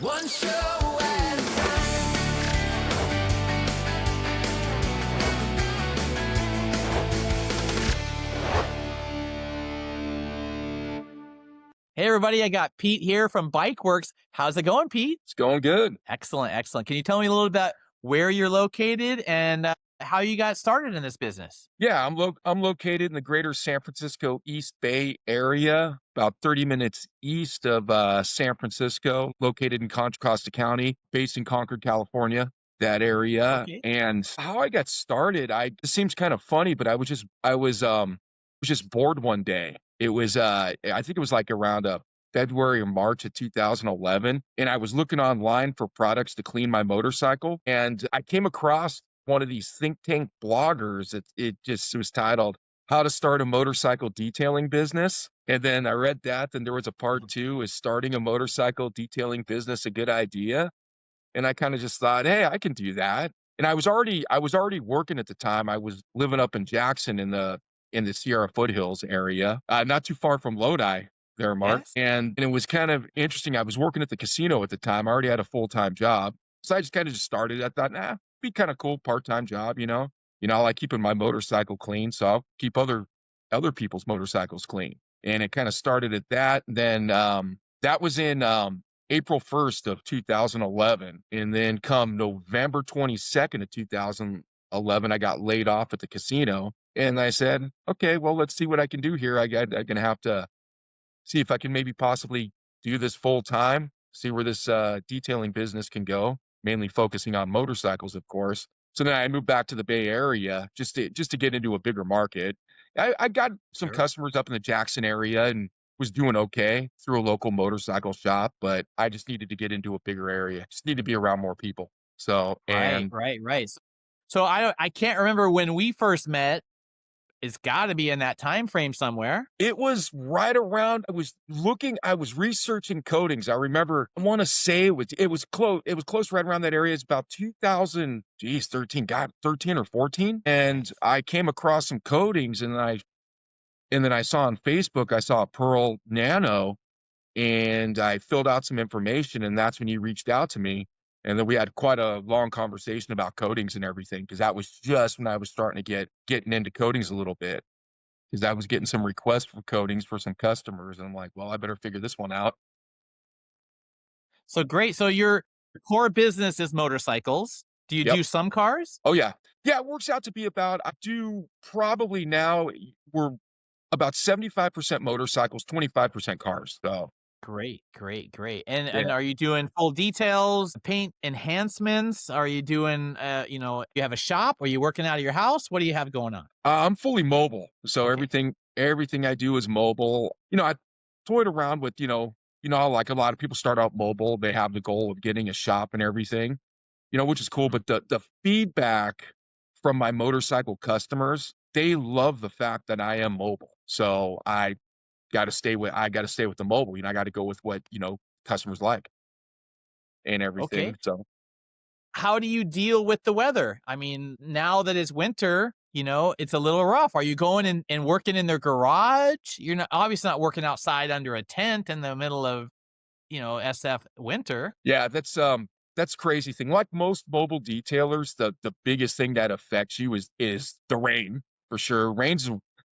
One show at a time. Hey, everybody, I got Pete here from BikeWerks. How's it going, Pete? It's going good. Excellent, excellent. Can you tell me a little about where you're located and how you got started in this business? Yeah, I'm located in the greater San Francisco East Bay area, about 30 minutes east of San Francisco, located in Contra Costa County, based in Concord, California, that area. Okay. And how I got started, it seems kind of funny, but I was just bored one day. It was I think it was like around February or March of 2011, and I was looking online for products to clean my motorcycle, and I came across one of these think tank bloggers. It just was titled "How to Start a Motorcycle Detailing Business," and then I read that. Then there was a part two: "Is starting a motorcycle detailing business a good idea?" And I kind of just thought, "Hey, I can do that." And I was already working at the time. I was living up in Jackson in the Sierra Foothills area, not too far from Lodi there, Mark. Yes. And it was kind of interesting. I was working at the casino at the time. I already had a full-time job. So I just kind of just started. I thought, nah, be kind of cool part-time job, you know. I like keeping my motorcycle clean, so I'll keep other people's motorcycles clean. And it kind of started at that. Then that was in April 1st of 2011. And then come November 22nd of 2011, I got laid off at the casino. And I said, okay, well, let's see what I can do here. I'm going to have to see if I can maybe possibly do this full time, see where this detailing business can go, mainly focusing on motorcycles, of course. So then I moved back to the Bay Area just to get into a bigger market. I got some Sure. customers up in the Jackson area and was doing okay through a local motorcycle shop, but I just needed to get into a bigger area. Just need to be around more people. So, Right, and right, right. So I can't remember when we first met. It's got to be in that time frame somewhere. it was right around. I was researching coatings. I remember, I want to say it was close right around that area. It's about 2000, 13, God, 13 or 14. And Yes. I came across some coatings and then I saw on Facebook, I saw a Pearl Nano and I filled out some information, and that's when you reached out to me. And then we had quite a long conversation about coatings and everything, because that was just when I was starting to getting into coatings a little bit, because I was getting some requests for coatings for some customers, and I'm like, well, I better figure this one out. So great. So your core business is motorcycles. Do you Yep. do some cars? Oh yeah. Yeah, it works out to be about, I do probably now, we're about 75% motorcycles, 25% cars. So Great, great, great. And yeah. are you doing full details, paint enhancements? Are you doing you have a shop? Are you working out of your house? What do you have going on? I'm fully mobile, so Okay. everything I do is mobile. I toyed around with, how like a lot of people start out mobile, they have the goal of getting a shop and everything, which is cool. Mhm. But the feedback from my motorcycle customers, they love the fact that I am mobile. So I got to stay with the mobile. I got to go with what customers like and Okay. everything. So How do you deal with the weather? I mean, now that it's winter, it's a little rough. Are you going and working in their garage? You're not obviously not working outside under a tent in the middle of, SF winter. yeah, that's crazy thing. Like most mobile detailers, the biggest thing that affects you is the rain, for sure.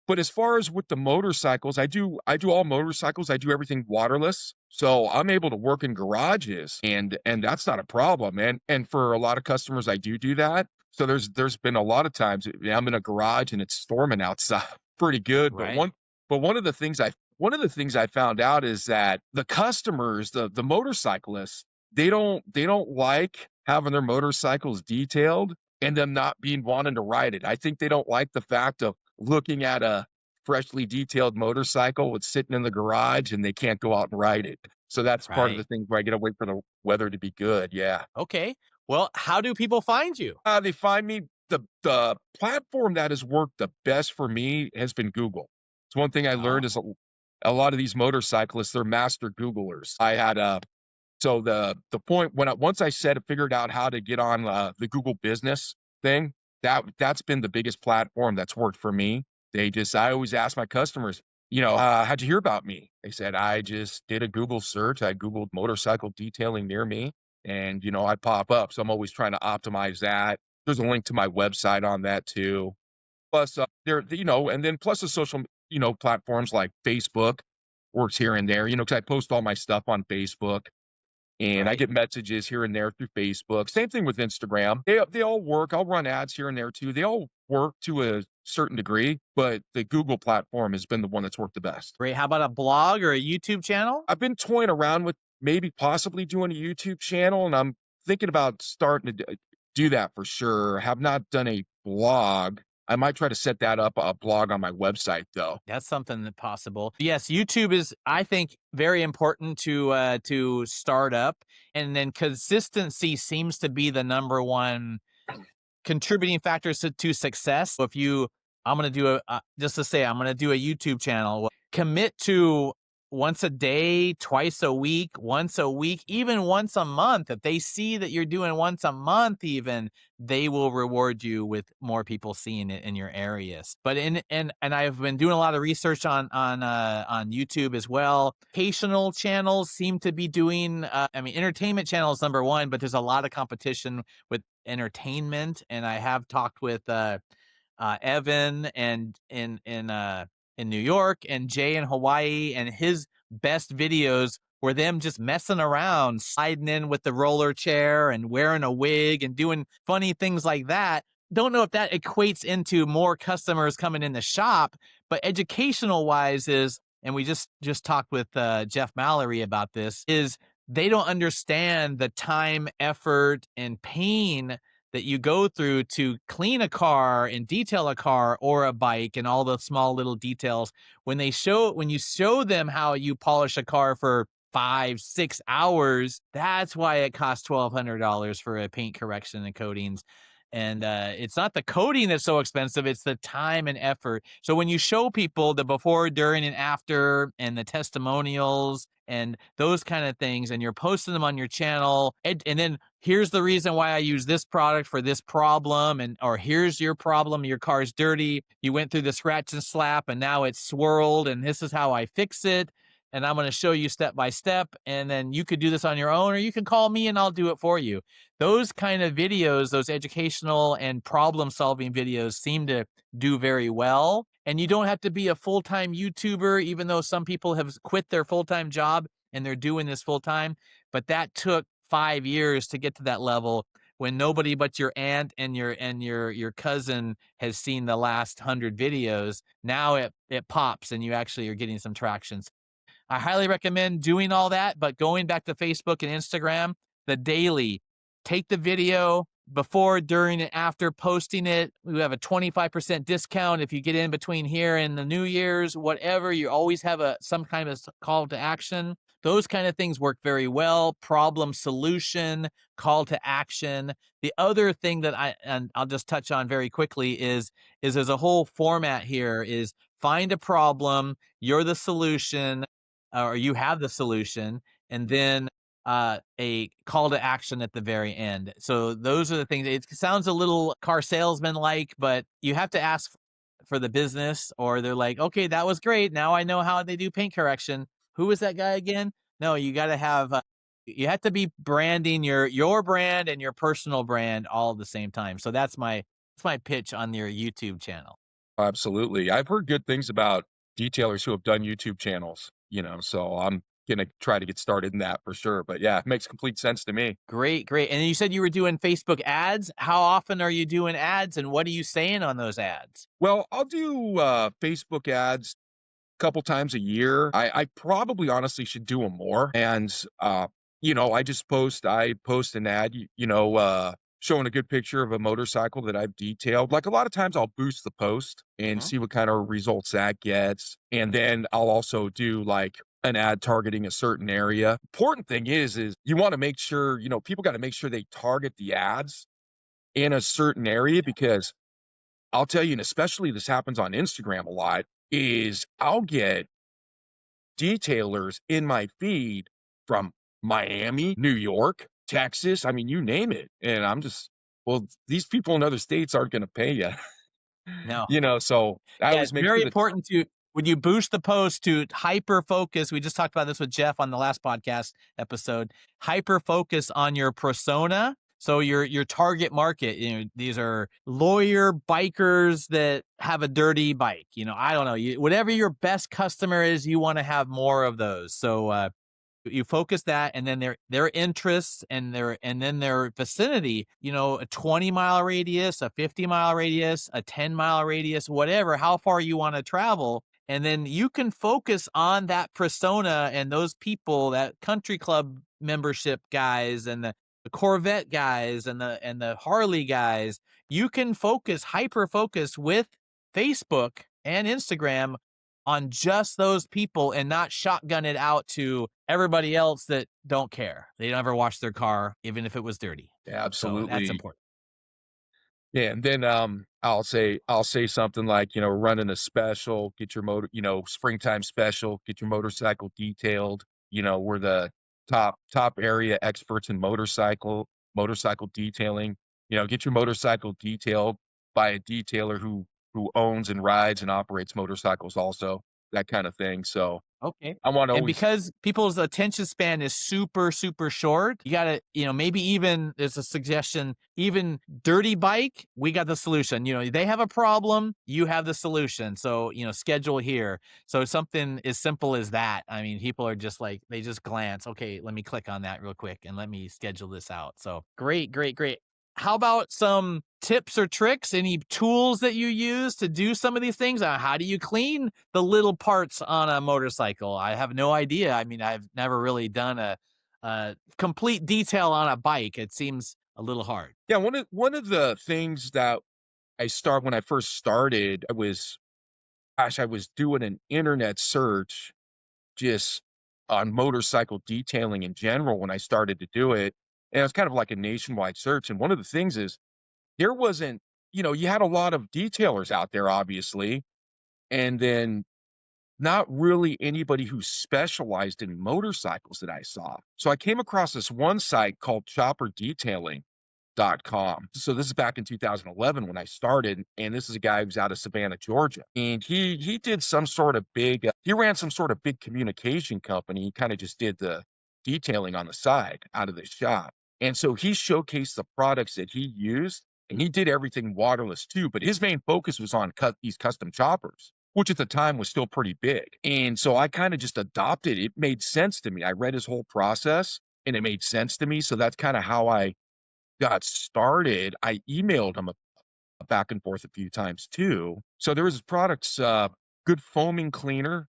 But as far as with the motorcycles, I do all motorcycles. I do everything waterless. So I'm able to work in garages, and that's not a problem. And for a lot of customers, I do that. So there's been a lot of times I'm in a garage and it's storming outside pretty good. But Right. one of the things I found out is that the customers, the motorcyclists, they don't like having their motorcycles detailed and them not being wanting to ride it. I think they don't like the fact of looking at a freshly detailed motorcycle that's sitting in the garage and they can't go out and ride it. So that's part of the Right. thing where I gotta wait for the weather to be good. Yeah. Okay. Well, how do people find you? They find me, the platform that has worked the best for me has been Google. It's one thing I learned Oh, is a lot of these motorcyclists, they're master Googlers. I had so the point when once I figured out how to get on the Google Business thing, that's been the biggest platform that's worked for me. I always ask my customers, how'd you hear about me? They said, I just did a Google search. I Googled motorcycle detailing near me and, I pop up. So I'm always trying to optimize that. There's a link to my website on that too. Plus, and then plus the social, platforms like Facebook works here and there, because I post all my stuff on Facebook and I Right. get messages here and there through Facebook. Same thing with Instagram. They all work. I'll run ads here and there too. They all work to a certain degree, but the Google platform has been the one that's worked the best. Great. How about a blog or a YouTube channel? I've been toying around with maybe possibly doing a YouTube channel, and I'm thinking about starting to do that for sure. Have not done a blog. I might try to set that up, a blog on my website though. That's something that possible. Yes, YouTube is, I think, very important to start up, and then consistency seems to be the number one contributing factors to success. If you, I'm going to do just to say, I'm going to do a YouTube channel, commit to once a day, twice a week, once a week, even once a month. If they see that you're doing once a month, even, they will reward you with more people seeing it in your areas. But and I've been doing a lot of research on YouTube as well. Educational channels seem to be doing, entertainment channels number one, but there's a lot of competition with entertainment. And I have talked with Evan and in New York, and Jay in Hawaii, and his best videos were them just messing around, sliding in with the roller chair and wearing a wig and doing funny things like that. Don't know if that equates into more customers coming in the shop, but educational wise is, and we just talked with Jeff Mallory about this, is they don't understand the time, effort, and pain that you go through to clean a car and detail a car or a bike and all the small little details. When you show them how you polish a car for 5-6 hours, that's why it costs $1,200 for a paint correction and coatings. And it's not the coating that's so expensive, it's the time and effort. So when you show people the before, during, and after, and the testimonials and those kind of things, and you're posting them on your channel, and then here's the reason why I use this product for this problem, and or here's your problem, your car's dirty, you went through the scratch and slap and now it's swirled, and this is how I fix it, and I'm going to show you step by step, and then you could do this on your own, or you can call me and I'll do it for you. Those kind of videos, those educational and problem solving videos, seem to do very well. And you don't have to be a full-time YouTuber, even though some people have quit their full-time job and they're doing this full-time. But that took 5 years to get to that level, when nobody but your aunt and your cousin has seen the last 100 videos. Now it pops and you actually are getting some traction. I highly recommend doing all that, but going back to Facebook and Instagram, the daily, take the video before, during, and after posting it. We have a 25% discount if you get in between here and the New Year's, whatever. You always have some kind of call to action. Those kind of things work very well. Problem, solution, call to action. The other thing that I'll just touch on very quickly is there's a whole format here is find a problem, you're the solution, or you have the solution, and then a call to action at the very end. So those are the things. It sounds a little car salesman like, but you have to ask for the business, or they're like, okay, that was great. Now I know how they do paint correction. Who was that guy again? No, you got to have. You have to be branding your brand and your personal brand all at the same time. So that's my pitch on your YouTube channel. Absolutely. I've heard good things about detailers who have done YouTube channels, so I'm going to try to get started in that for sure. But yeah, it makes complete sense to me. Great, great. And you said you were doing Facebook ads. How often are you doing ads, and what are you saying on those ads? Well, I'll do Facebook ads a couple times a year. I probably honestly should do them more. And, I post an ad, showing a good picture of a motorcycle that I've detailed. Like a lot of times I'll boost the post and Mhm. see what kind of results that gets. And then I'll also do like an ad targeting a certain area. Important thing is you want to make sure, people got to make sure they target the ads in a certain area, because I'll tell you, and especially this happens on Instagram a lot, is I'll get detailers in my feed from Miami, New York, Texas. I mean, you name it. And I'm just, well, these people in other states aren't going to pay you, No. so I Yeah, always it's make very sure that important to Would you boost the post to hyper focus? We just talked about this with Jeff on the last podcast episode. Hyper focus on your persona. So your target market, these are lawyer bikers that have a dirty bike. I don't know. Whatever your best customer is, you want to have more of those. So you focus that, and then their interests and then their vicinity, a 20-mile radius, a 50-mile radius, a 10-mile radius, whatever, how far you want to travel. And then you can focus on that persona and those people, that country club membership guys and the Corvette guys and the Harley guys. You can hyper focus with Facebook and Instagram on just those people and not shotgun it out to everybody else that don't care. They never wash their car, even if it was dirty. Yeah, So that's absolutely. important. Yeah, and then I'll say something like, running a special, get your springtime special, get your motorcycle detailed. We're the top area experts in motorcycle detailing. Get your motorcycle detailed by a detailer who owns and rides and operates motorcycles also, that kind of thing. So Okay. I want to And always because people's attention span is super, super short, you got to, maybe even there's a suggestion, even dirty bike, we got the solution. They have a problem, you have the solution. So, schedule here. So something as simple as that. I mean, people are just like, they just glance, okay, let me click on that real quick and let me schedule this out. So great, great, great. How about some tips or tricks? Any tools that you use to do some of these things? How do you clean the little parts on a motorcycle? I have no idea. I mean, I've never really done a complete detail on a bike. It seems a little hard. Yeah, one of the things that when I first started, I was doing an internet search just on motorcycle detailing in general when I started to do it. And it was kind of like a nationwide search. And one of the things is there wasn't, you had a lot of detailers out there, obviously, and then not really anybody who specialized in motorcycles that I saw. So I came across this one site called chopperdetailing.com. So this is back in 2011 when I started, and this is a guy who's out of Savannah, Georgia, and he did some sort of big he ran some sort of big communication company. He kind of just did the detailing on the side out of the shop, and so he showcased the products that he used, and he did everything waterless too. But his main focus was on these custom choppers, which at the time was still pretty big. And so I kind of just adopted it. It made sense to me. I read his whole process and it made sense to me. So that's kind of how I got started. I emailed him back and forth a few times too. So there was this product, good foaming cleaner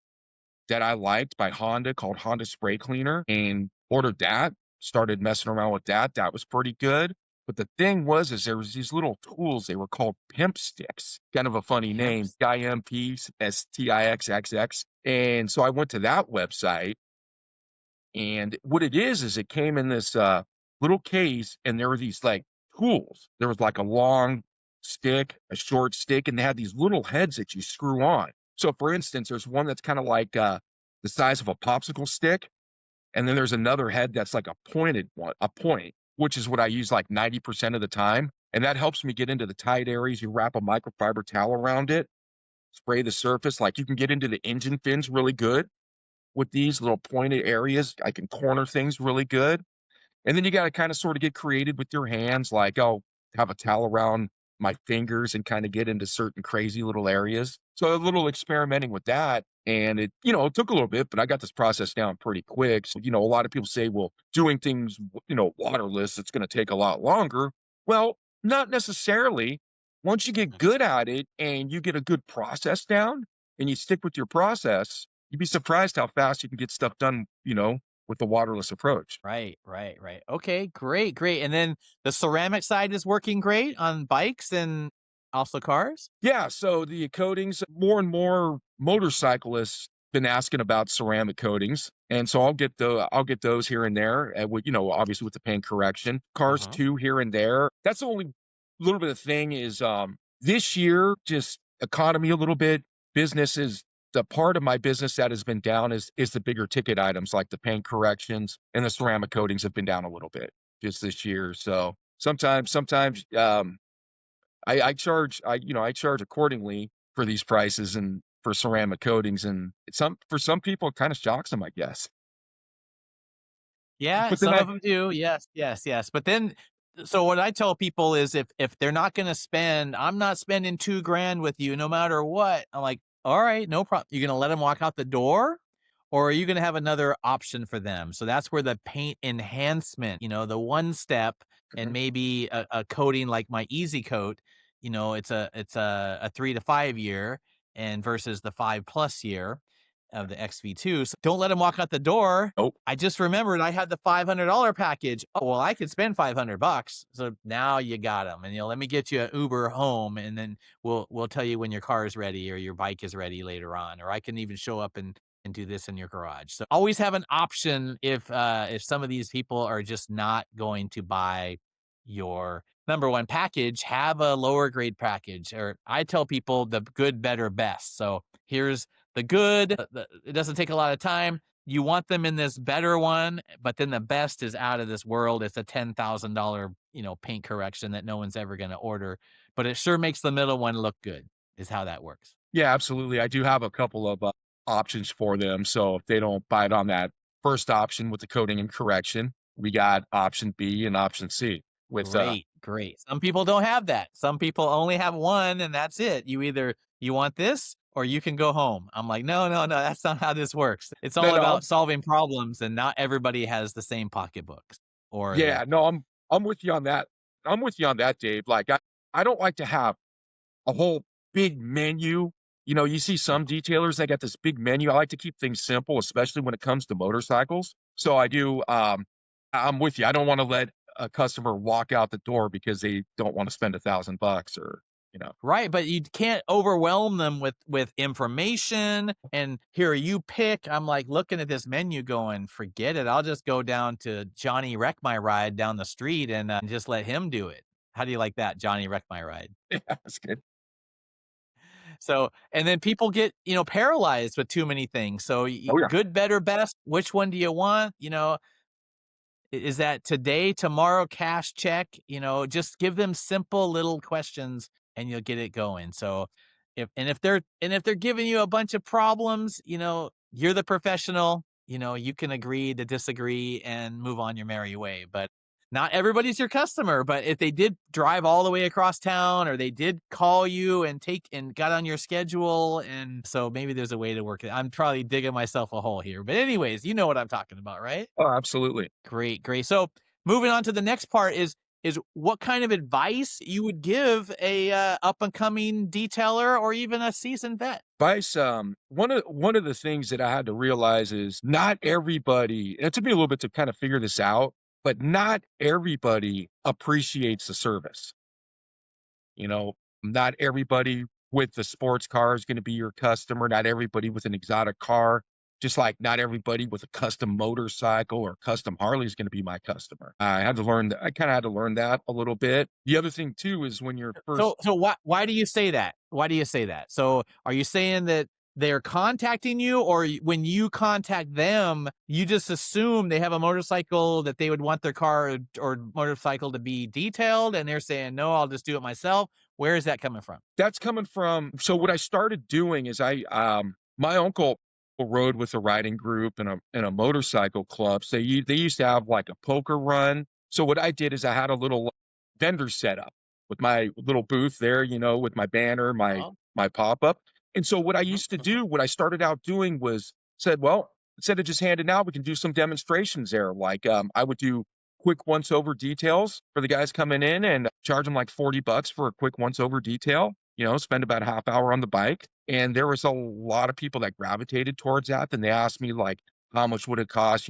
that I liked by Honda called Honda Spray Cleaner, and ordered that. Started messing around with that. That was pretty good. But the thing is there was these little tools. They were called pimp sticks. Kind of a funny name, Pimps. IMPSTIXXX. And so I went to that website, and what it is it came in this little case, and there were these like tools. There was like a long stick, a short stick, and they had these little heads that you screw on. So, for instance, there's one that's kind of like the size of a popsicle stick, and then there's another head that's like a pointed one, a point, which is what I use like 90% of the time. And that helps me get into the tight areas. You wrap a microfiber towel around it, spray the surface. Like you can get into the engine fins really good with these little pointed areas. I can corner things really good. And then you got to kind of sort of get creative with your hands. Like I'll have a towel around my fingers and kind of get into certain crazy little areas. So a little experimenting with that. And it took a little bit, but I got this process down pretty quick. So, a lot of people say, well, doing things, waterless, it's going to take a lot longer. Well, not necessarily. Once you get good at it and you get a good process down and you stick with your process, you'd be surprised how fast you can get stuff done, with the waterless approach. Right, right, right. Okay, great, great. And then the ceramic side is working great on bikes and also cars? Yeah, so the coatings, more and more motorcyclists been asking about ceramic coatings, and so I'll get those here and there, with, obviously with the paint correction. Cars Uh-huh. too here and there. That's the only little bit of thing is this year, just economy a little bit. Business is the part of my business that has been down is the bigger ticket items like the paint corrections and the ceramic coatings have been down a little bit just this year. So sometimes I charge accordingly for these prices, and for ceramic coatings, and for some people, it kind of shocks them, I guess. Yeah, But then some I of them do. Yes, yes, yes. But then, so what I tell people is, if they're not going to spend, I'm not spending 2 grand with you, no matter what. I'm like, all right, no problem. You're going to let them walk out the door, or are you going to have another option for them? So that's where the paint enhancement, the one step, and Mhm. maybe a coating like my Easy Coat. It's a 3 to 5 year, and versus the 5+ year of the XV2. So don't let them walk out the door. Nope. I just remembered I had the $500 package. Oh, well, I could spend $500. So now you got them. And let me get you an Uber home, and then we'll tell you when your car is ready or your bike is ready later on. Or I can even show up and do this in your garage. So always have an option if some of these people are just not going to buy your number one package, have a lower grade package. Or I tell people the good, better, best. So here's the good. It doesn't take a lot of time. You want them in this better one, but then the best is out of this world. It's a $10,000, paint correction that no one's ever going to order, but it sure makes the middle one look good, is how that works. Yeah, absolutely. I do have a couple of options for them. So if they don't bite on that first option with the coating and correction, we got option B and option C with Great, great. Some people don't have that. Some people only have one, and that's it. You want this or you can go home. I'm like, no, no, no, that's not how this works. It's no, all no, about solving problems, and not everybody has the same pocketbooks or the yeah, no, I'm with you on that. I'm with you on that, Dave. Like I don't like to have a whole big menu. You see some no. detailers that got this big menu. I like to keep things simple, especially when it comes to motorcycles. So I do. I'm with you. I don't want to let a customer walk out the door because they don't want to spend $1,000 or you know. Right, but you can't overwhelm them with information and here you pick. I'm like looking at this menu going, forget it. I'll just go down to Johnny Wreck My Ride down the street and just let him do it. How do you like that, Johnny Wreck My Ride? Yeah, that's good. So, and then people get, paralyzed with too many things. So, Oh yeah. good, better, best. Which one do you want? Is that today, tomorrow, cash check? Just give them simple little questions and you'll get it going. So if they're giving you a bunch of problems, you're the professional, you can agree to disagree and move on your merry way. But not everybody's your customer. But if they did drive all the way across town or they did call you and got on your schedule, and so maybe there's a way to work it. I'm probably digging myself a hole here. But anyways, you know what I'm talking about, right? Oh, absolutely. Great, great. So moving on to the next part is what kind of advice you would give a up and coming detailer or even a seasoned vet? Vice, one of the things that I had to realize is not everybody, and it took me a little bit to kind of figure this out, but not everybody appreciates the service. Not everybody with the sports car is going to be your customer. Not everybody with an exotic car, just like not everybody with a custom motorcycle or custom Harley is going to be my customer. I had to learn that. I kind of had to learn that a little bit. The other thing too is when you're first. So why do you say that? Why do you say that? So are you saying that they're contacting you, or when you contact them, you just assume they have a motorcycle that they would want their car or motorcycle to be detailed, and they're saying, no, I'll just do it myself? Where is that coming from? That's coming from. So what I started doing is my uncle rode with a riding group and a motorcycle club. So they used to have like a poker run. So what I did is I had a little vendor set up with my little booth there, with my banner, Oh, my pop up. And so what I mhm, used to mhm. do, what I started out doing was said, well, instead of just handing out, we can do some demonstrations there. Like I would do quick once over details for the guys coming in and charge them like $40 for a quick once over detail, spend about a half hour on the bike. And there was a lot of people that gravitated towards that. Then they asked me like, how much would it cost,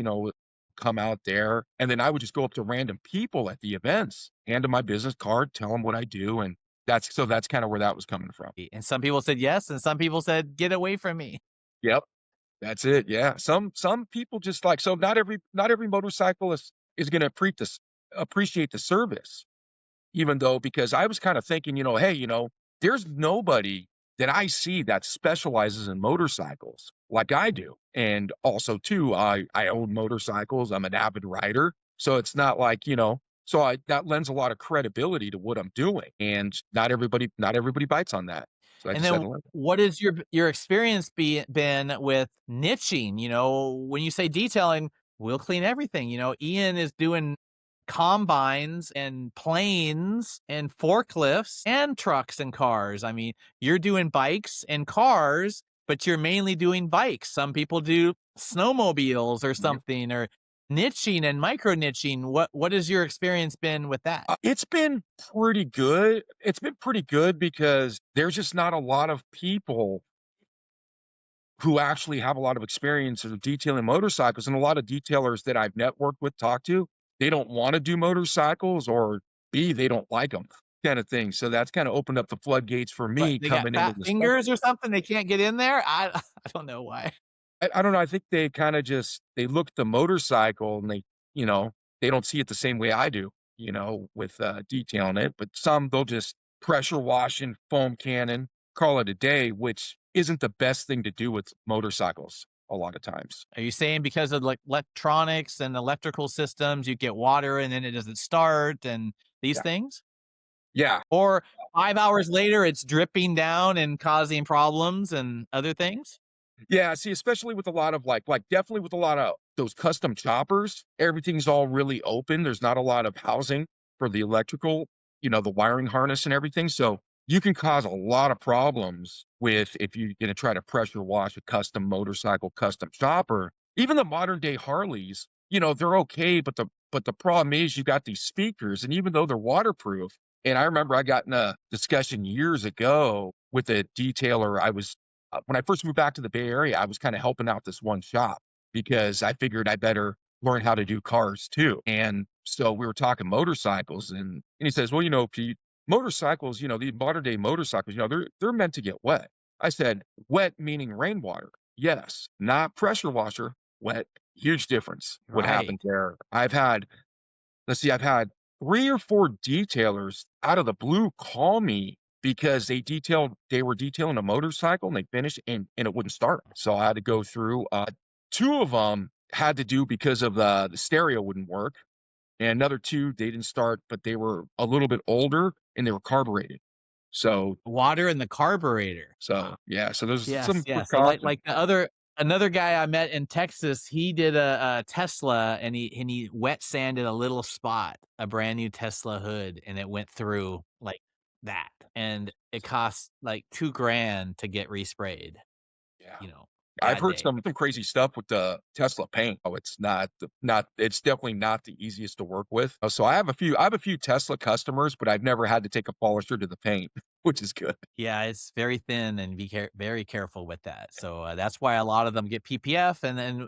come out there. And then I would just go up to random people at the events, hand them my business card, tell them what I do. And that's kind of where that was coming from. And some people said yes, and some people said, get away from me. Yep. That's it. Yeah. Some people just like, so not every motorcyclist is going to appreciate the service. Even though, because I was kind of thinking, hey, there's nobody that I see that specializes in motorcycles like I do. And also too, I own motorcycles. I'm an avid rider. So it's not like, So that lends a lot of credibility to what I'm doing, and not everybody bites on that. So I And decided then to learn. what is your experience been with niching? You know, when you say detailing, we'll clean everything. You know, Ian is doing combines and planes and forklifts and trucks and cars. I mean, you're doing bikes and cars, but you're mainly doing bikes. Some people do snowmobiles or Yep. something, or niching and micro niching. What has your experience been with that? It's been pretty good. It's been pretty good because there's just not a lot of people who actually have a lot of experience of detailing motorcycles, and a lot of detailers that I've networked with, talked to, they don't wanna do motorcycles, or B, they don't like them, kinda thing. So that's kinda opened up the floodgates for What, me they got coming into fat the spec. fingers or something? They can't get in there? I don't know why. I don't know, I think they kinda just they look at the motorcycle and you know, they don't see it the same way I do, with, detailing it, but some, they'll just pressure wash and foam cannon, call it a day, which isn't the best thing to do with motorcycles a lot of times. Are you saying because of like electronics and electrical systems, you get water and then it doesn't start and these Yeah. things? Yeah. Or 5 hours later, it's dripping down and causing problems and other things? Yeah, see, especially with a lot of definitely with a lot of those custom choppers, everything's all really open. There's not a lot of housing for the electrical, the wiring harness and everything. So you can cause a lot of problems with if you're gonna try to pressure wash a custom motorcycle, custom chopper. Even the modern day Harleys, they're okay, but the problem is you got these speakers, and even though they're waterproof, and I remember I got in a discussion years ago with a detailer. When I first moved back to the Bay Area, I was kinda helping out this one shop because I figured I better learn how to do cars too, and so we were talking motorcycles, and he says, "Well, Pete, motorcycles, the modern day motorcycles, they're meant to get wet." I said, "Wet meaning rainwater." "Yes, not pressure washer, wet." Huge difference what Right. happened there. I've had 3 or 4 detailers out of the blue call me because they were detailing a motorcycle, and they finished, and it wouldn't start. So I had to go through, 2 of them had to do because of the stereo wouldn't work, and another 2, they didn't start, but they were a little bit older, and they were carbureted. So Water in the carburetor. yeah, so there's Yes, some yes. So precautions. like another guy I met in Texas, he did a Tesla and he wet sanded a little spot, a brand new Tesla hood, and it went through like that. And it cost like 2 grand to get resprayed, Yeah. you know, I've that heard day. some crazy stuff with the Tesla paint. Oh, it's definitely not the easiest to work with. So I have a few Tesla customers, but I've never had to take a polisher to the paint, which is good. Yeah, it's very thin and very careful with that. So that's why a lot of them get PPF. And then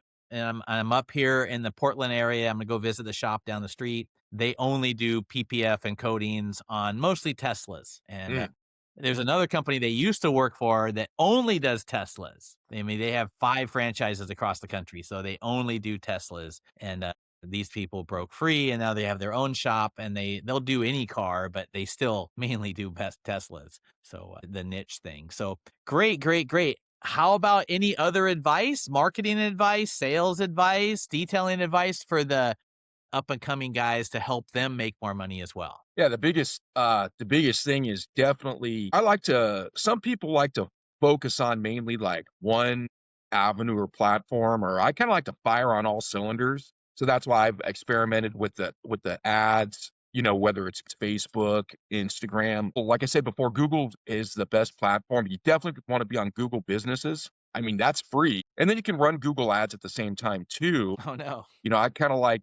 I'm up here in the Portland area. I'm gonna go visit the shop down the street. They only do PPF and coatings on mostly Teslas. And Mm, there's another company they used to work for that only does Teslas. I mean, they have 5 franchises across the country, so they only do Teslas. And these people broke free, and now they have their own shop, and they'll do any car, but they still mainly do best Teslas. So the niche thing. So great, great, great. How about any other advice, marketing advice, sales advice, detailing advice for the up and coming guys to help them make more money as well? yeah, the biggest thing is definitely some people like to focus on mainly like one avenue or platform, or I kinda like to fire on all cylinders. So that's why I've experimented with the ads, whether it's Facebook, Instagram. Well, like I said before, Google is the best platform. You definitely wanna be on Google Businesses. I mean, that's free, and then you can run Google Ads at the same time too. Oh no, I kinda like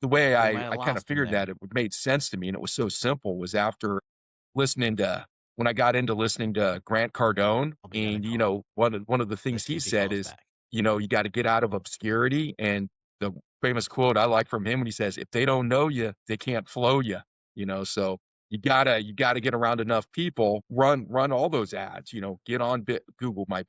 the way we I might have I kinda lost him figured that there. it would made sense to me, and it was so simple, was after listening to when I got into listening to Grant Cardone, I'll be on a and, call. one of the things Let's see he if he said calls is, back. you gotta get out of obscurity, and the famous quote I like from him when he says, "If they don't know you, they can't flow you." So you gotta get around enough people, run all those ads, get on Google might.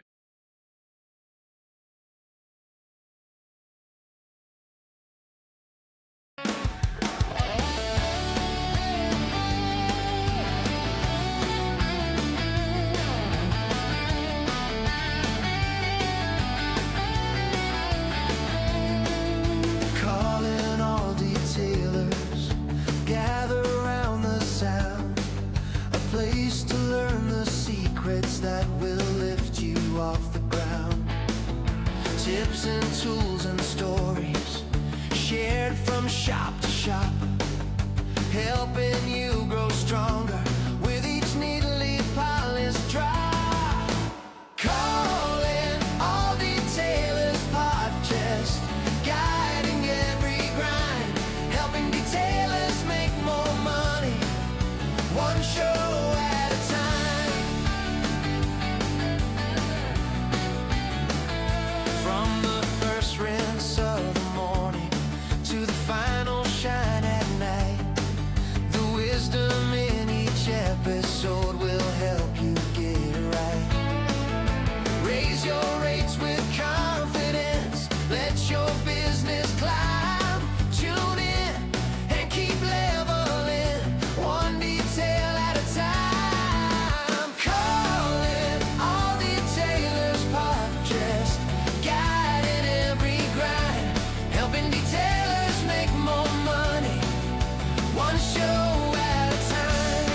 Calling all detailers, place to learn the secrets that will lift you off the ground. Tips and tools and stories shared from shop to shop, helping you grow stronger with each neatly polished drop. Calling all detailers podcast, guiding every grind, helping detailers make more money, one show at a time. From the first rinse of the morning to the final shine at night, the wisdom in each episode will help you get it right. Raise your rates with confidence, let your business climb. Tune in and keep leveling, one detail at a time. Calling all detailers podcast, guiding every grind, helping detailers make more money, one show at a time.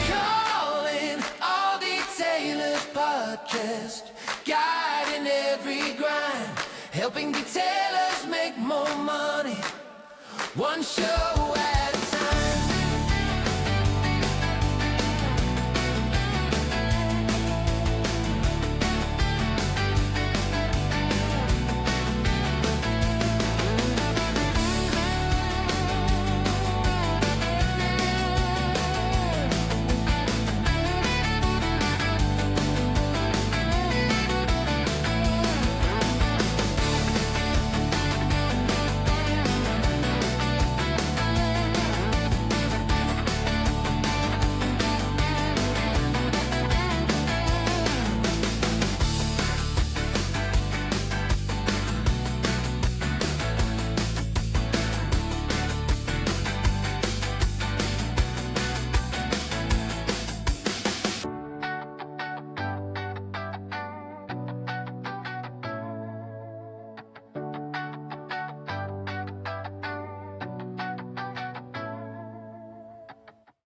Calling all detailers podcast, guiding every grind, helping detailers make more money, one show at